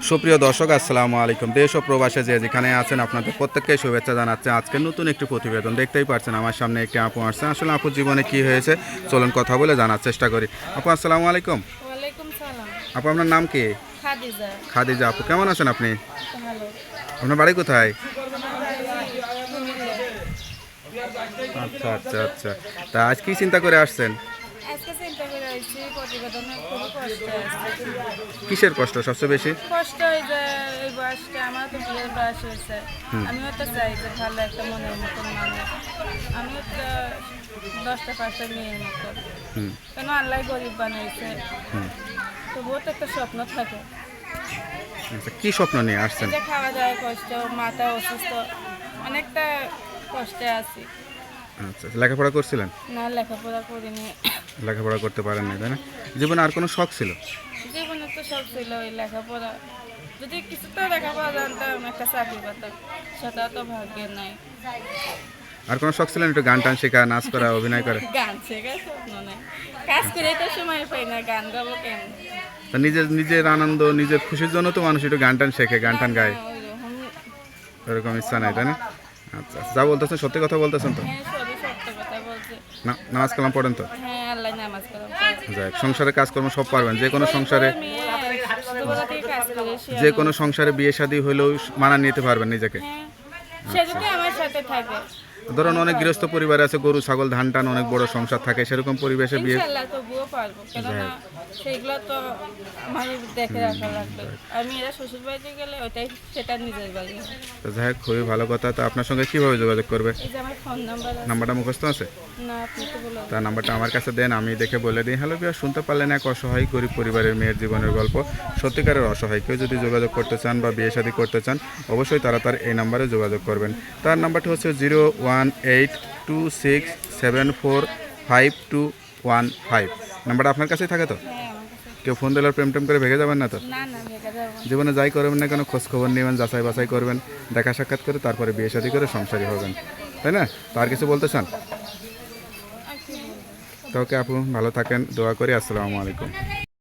সুপ্রিয় দর্শক, আসসালামু আলাইকুম। দেশ ও প্রবাসে যে যেখানে আছেন আপনাদের প্রত্যেককে শুভেচ্ছা জানাচ্ছে। আজকে নতুন একটি প্রতিবেদন দেখতেই পাচ্ছেন আমার সামনে একটি আপু আসছে। আসলে আপুর জীবনে কি হয়েছে চলুন কথা বলে জানার চেষ্টা করি। আপু আসসালামু আলাইকুম। ওয়ালাইকুম সালাম। আপু আপনার নাম কি? খাদিজা। খাদিজা আপু, কেমন আছেন আপনি? ভালো। আপনার বাড়ি কোথায়? কুমিল্লা। আচ্ছা আচ্ছা আচ্ছা, তা আজ কি চিন্তা করে আসছেন? আজকে চিন্তা করে আইছি প্রতিবেদনে খুবই কষ্ট আছে। কিসের কষ্ট সবচেয়ে বেশি? কষ্ট এই যে এই বয়সটা আমার তো বিয়ের বয়স হয়েছে। আমিও তো চাই যে ভালো একটা মনের মতন মানুষ। আমিও তো 10টা 5টা মেয়ের মতো। কেন আল্লাহ গরিব বানাইছে, তবুও তো একটা স্বপ্ন থাকে। আচ্ছা, কি স্বপ্ন নিয়ে আসছেন? এই যে খাওয়া দাওয়া কষ্ট, মাথা অসুস্থ, অনেকটা কষ্টে আছি। আচ্ছা, লেখাপড়া করছিলেন? না, লেখাপড়া করিনি। লেখাপড়া করতে পারেননি তাই না? জীবনে আর কোনো শখ ছিল? জীবনে তো সব ছিল ওই লেখাপড়া। যদি কিছুটা লেখাপড়া জানতাম, একটা চাকরি পেতাম, সেটাও তো ভাগ্যে নাই। আর কোনো শখ ছিল না? একটু গান টান শেখা, নাচ করা, অভিনয় করা? গান শেখার স্বপ্ন নাই, কাজ করে তো সময় পাই না, গান গাবো কেন? তা নিজের নিজের আনন্দ, নিজের খুশির জন্য তো মানুষ একটু গান টান শেখে, গান টান গায়। ওরকম ইচ্ছা নাই তাই না? আচ্ছা, যা বলতেছেন সত্যি কথা বলতেছেন তো? হ্যাঁ, সবই সত্য কথা বলছে। না, নামাজ কালাম পড়েন তো? হ্যাঁ, আল্লাহ নামাজ কালাম। যাক, সংসারে কাজকর্ম সব পারবেন? যে কোনো সংসারে, ছোটবেলা থেকে কাজ করে যে কোনো সংসারে বিয়ে শাদী হলেও মানা নিতে পারবেন নিজেকে? হ্যাঁ, সে যদি আমার সাথে থাকে। ধরুন অনেক গৃহস্থ পরিবার আছে, গরু ছাগল ধান টান অনেক বড় সংসার থাকে, সেরকম পরিবেশে বিয়ে। ইনশাআল্লাহ তবুও পারবো, কেননা সেইগুলো তো আমার দেখে রাখা লাগবে। আমি এরা শ্বশুর বাড়িতে গেলে ওইটাই সেটা নিজের বাড়ি। তো যাই হোক, খুবই ভালো কথা। তো আপনার সঙ্গে কিভাবে যোগাযোগ করবে? এই যে আমার ফোন নাম্বার আছে। নাম্বারটা মুখস্থ আছে? না, আপনি তো বলো। তার নাম্বারটা আমার কাছে দেন, আমি দেখে বলে দিই। হ্যালো বিয়া, শুনতে পারলেন এক অসহায় গরিব পরিবারের মেয়ের জীবনের গল্প। সত্যিকারের অসহায়। কেউ যদি যোগাযোগ করতে চান বা বিয়ে শাদী করতে চান, অবশ্যই তারা তার এই নাম্বারে যোগাযোগ করবেন। তার নাম্বারটি হচ্ছে 01826745215। নাম্বারটা আপনার কাছেই থাকে তো? হ্যাঁ, আমার কাছে। কেউ ফোন দিলে প্রেম টেম করে ভেঙে যাবেন না তো? না না, ভেঙে যাবো না। জীবনে যাই করবেন না কেন, খোঁজ খবর নেবেন, যাচাই বাছাই করবেন, দেখা সাক্ষাৎ করে তারপরে বিয়ে শাদী করে সংসারী হবেন, তাই না? তো আর কিছু বলতে চান? আর কি বলবো? তো ওকে আপু, ভালো থাকেন, দোয়া করি। আসসালামু আলাইকুম।